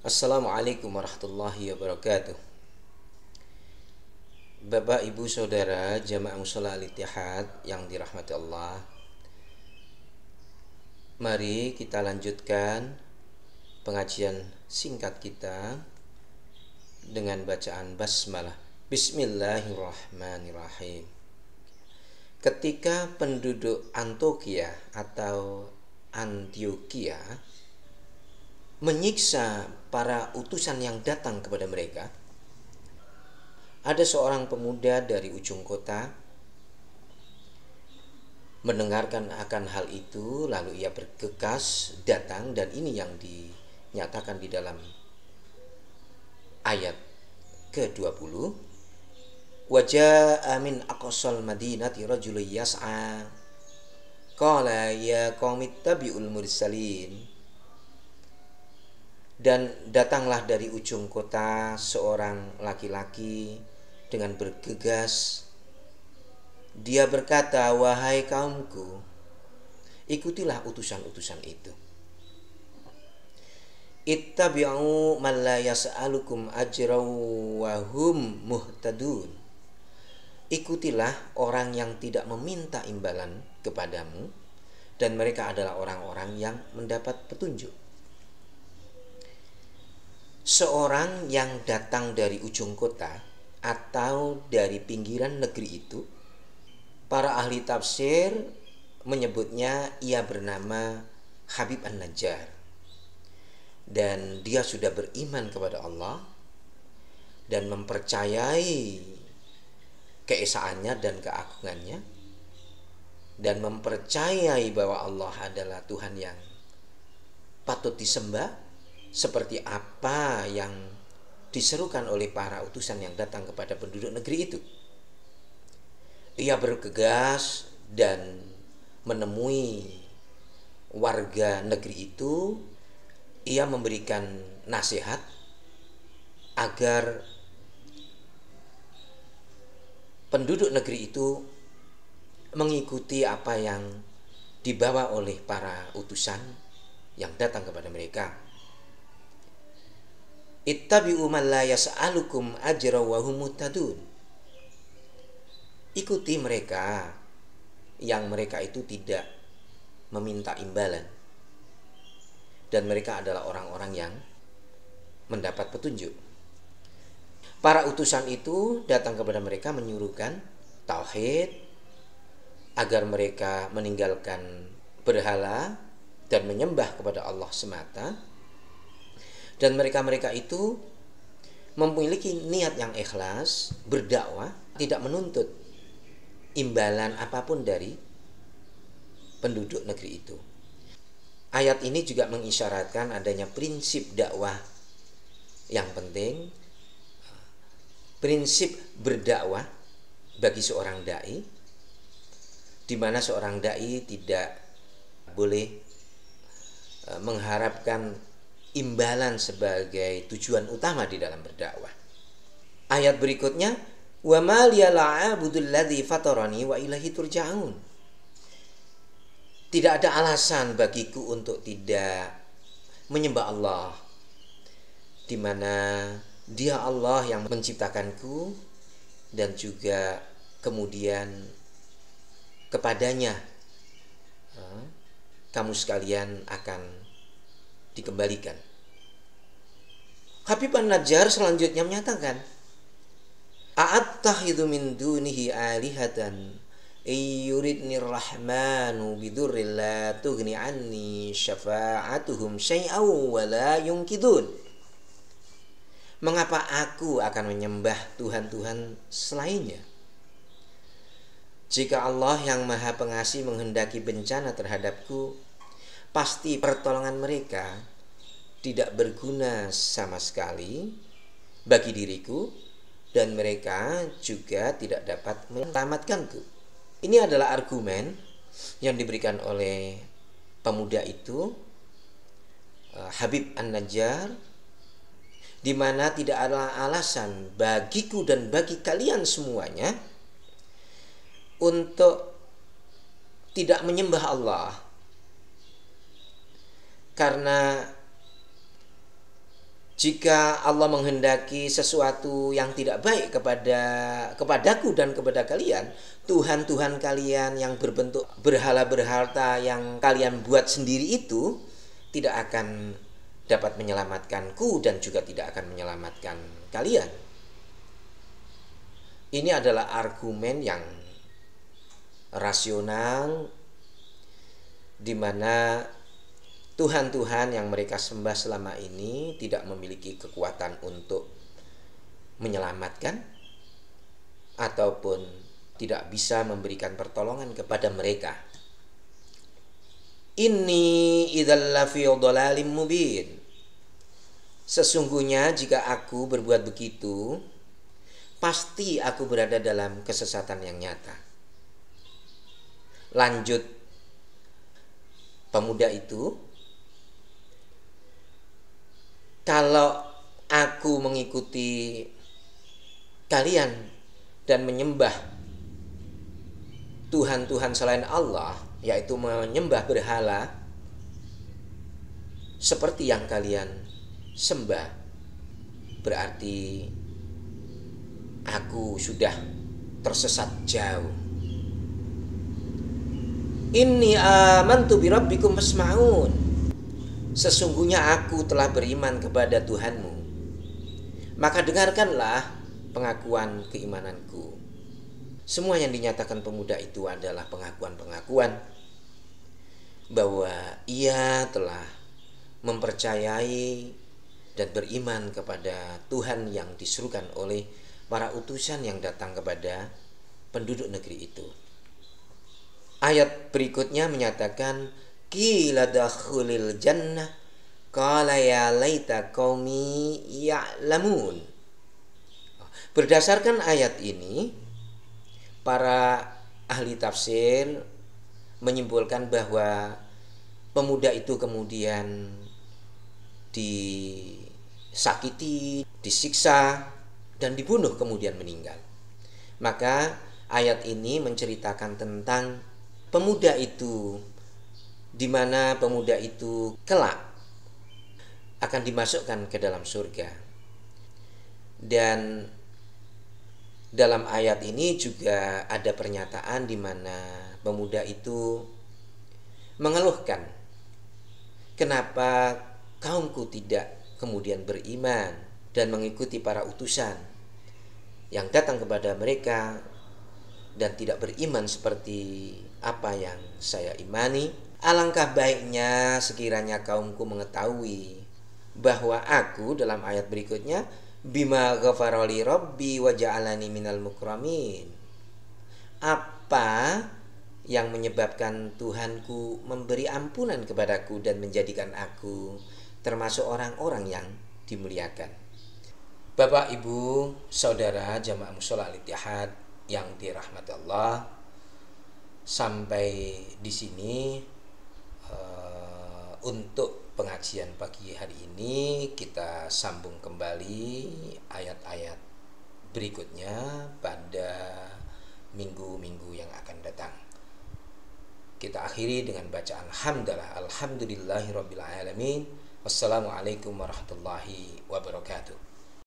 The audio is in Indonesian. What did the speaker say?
Assalamualaikum warahmatullahi wabarakatuh. Bapak, Ibu, Saudara, jamaah mushola Al-Ittihad yang dirahmati Allah. Mari kita lanjutkan pengajian singkat kita dengan bacaan basmalah. Bismillahirrahmanirrahim. Ketika penduduk Antioquia atau Antioquia menyiksa para utusan yang datang kepada mereka, ada seorang pemuda dari ujung kota mendengarkan akan hal itu, lalu ia bergegas datang, dan ini yang dinyatakan di dalam ayat ke-20. Waja'a min aqsal madinati rajulun yas'a qala ya qaumi ittabi'ul mursalin. Dan datanglah dari ujung kota seorang laki-laki dengan bergegas. Dia berkata, wahai kaumku, ikutilah utusan-utusan itu. Ittabi'u man la yas'alukum ajran wa hum muhtadun. Ikutilah orang yang tidak meminta imbalan kepadamu, dan mereka adalah orang-orang yang mendapat petunjuk. Seorang yang datang dari ujung kota atau dari pinggiran negeri itu, para ahli tafsir menyebutnya ia bernama Habib An-Najjar, dan dia sudah beriman kepada Allah dan mempercayai keesaannya dan keagungannya, dan mempercayai bahwa Allah adalah Tuhan yang patut disembah seperti apa yang diserukan oleh para utusan yang datang kepada penduduk negeri itu. Ia bergegas dan menemui warga negeri itu. Ia memberikan nasihat agar penduduk negeri itu mengikuti apa yang dibawa oleh para utusan yang datang kepada mereka. Ittabi'u man la yas'alukum ajra wa hum muhtadun. Ikuti mereka yang mereka itu tidak meminta imbalan, dan mereka adalah orang-orang yang mendapat petunjuk. Para utusan itu datang kepada mereka menyuruhkan tauhid, agar mereka meninggalkan berhala dan menyembah kepada Allah semata. Dan mereka-mereka itu memiliki niat yang ikhlas, berdakwah, tidak menuntut imbalan apapun dari penduduk negeri itu. Ayat ini juga mengisyaratkan adanya prinsip dakwah yang penting, prinsip berdakwah bagi seorang dai, di mana seorang dai tidak boleh mengharapkan imbalan sebagai tujuan utama di dalam berdakwah. Ayat berikutnya, wa ma liyala a'budul ladzi fatarani wa ilaihi turja'un. Tidak ada alasan bagiku untuk tidak menyembah Allah, di mana Dia Allah yang menciptakanku, dan juga kemudian kepadanya kamu sekalian akan dikembalikan. Habib An-Najjar selanjutnya menyatakan, a'attakhidhu min dunihi alihatan yuridni rahmanu bidurril la tughni anni syafa'atuhum syai'aw wa la yunkidun. Mengapa aku akan menyembah Tuhan-Tuhan selainnya? Jika Allah yang Maha Pengasih menghendaki bencana terhadapku, pasti pertolongan mereka tidak berguna sama sekali bagi diriku, dan mereka juga tidak dapat menyelamatkanku. Ini adalah argumen yang diberikan oleh pemuda itu, Habib An-Najjar, di mana tidak ada alasan bagiku dan bagi kalian semuanya untuk tidak menyembah Allah, karena Jika Allah menghendaki sesuatu yang tidak baik kepadaku dan kepada kalian, Tuhan-Tuhan kalian yang berbentuk berhala-berhala yang kalian buat sendiri itu tidak akan dapat menyelamatkanku dan juga tidak akan menyelamatkan kalian. Ini adalah argumen yang rasional, di mana Tuhan-Tuhan yang mereka sembah selama ini tidak memiliki kekuatan untuk menyelamatkan ataupun tidak bisa memberikan pertolongan kepada mereka. Inni idzal lafi dhalalim mubin. Sesungguhnya jika aku berbuat begitu, pasti aku berada dalam kesesatan yang nyata. Lanjut pemuda itu, kalau aku mengikuti kalian dan menyembah Tuhan-Tuhan selain Allah, yaitu menyembah berhala seperti yang kalian sembah, berarti aku sudah tersesat jauh. Inni amantu birabbikum fasma'un. Sesungguhnya aku telah beriman kepada Tuhanmu, maka dengarkanlah pengakuan keimananku. Semua yang dinyatakan pemuda itu adalah pengakuan-pengakuan bahwa ia telah mempercayai dan beriman kepada Tuhan yang diserukan oleh para utusan yang datang kepada penduduk negeri itu. Ayat berikutnya menyatakan, qila dakhulil jannah qala ya laita qaumi ya'lamun. Berdasarkan ayat ini, para ahli tafsir menyimpulkan bahwa pemuda itu kemudian disakiti, disiksa, dan dibunuh kemudian meninggal. Maka ayat ini menceritakan tentang pemuda itu, di mana pemuda itu kelak akan dimasukkan ke dalam surga. Dan dalam ayat ini juga ada pernyataan di mana pemuda itu mengeluhkan, kenapa kaumku tidak kemudian beriman dan mengikuti para utusan yang datang kepada mereka dan tidak beriman seperti apa yang saya imani. Alangkah baiknya sekiranya kaumku mengetahui bahwa aku, dalam ayat berikutnya, bima ghafarali rabbi wa ja'alani minal mukramin, apa yang menyebabkan Tuhanku memberi ampunan kepadaku dan menjadikan aku termasuk orang-orang yang dimuliakan. Bapak, Ibu, Saudara jamaah Mushola Al-Ittihad yang dirahmati Allah, sampai di sini untuk pengajian pagi hari ini. Kita sambung kembali ayat-ayat berikutnya pada minggu-minggu yang akan datang. Kita akhiri dengan bacaan hamdalah, alhamdulillahirabbil alamin. Wassalamualaikum warahmatullahi wabarakatuh.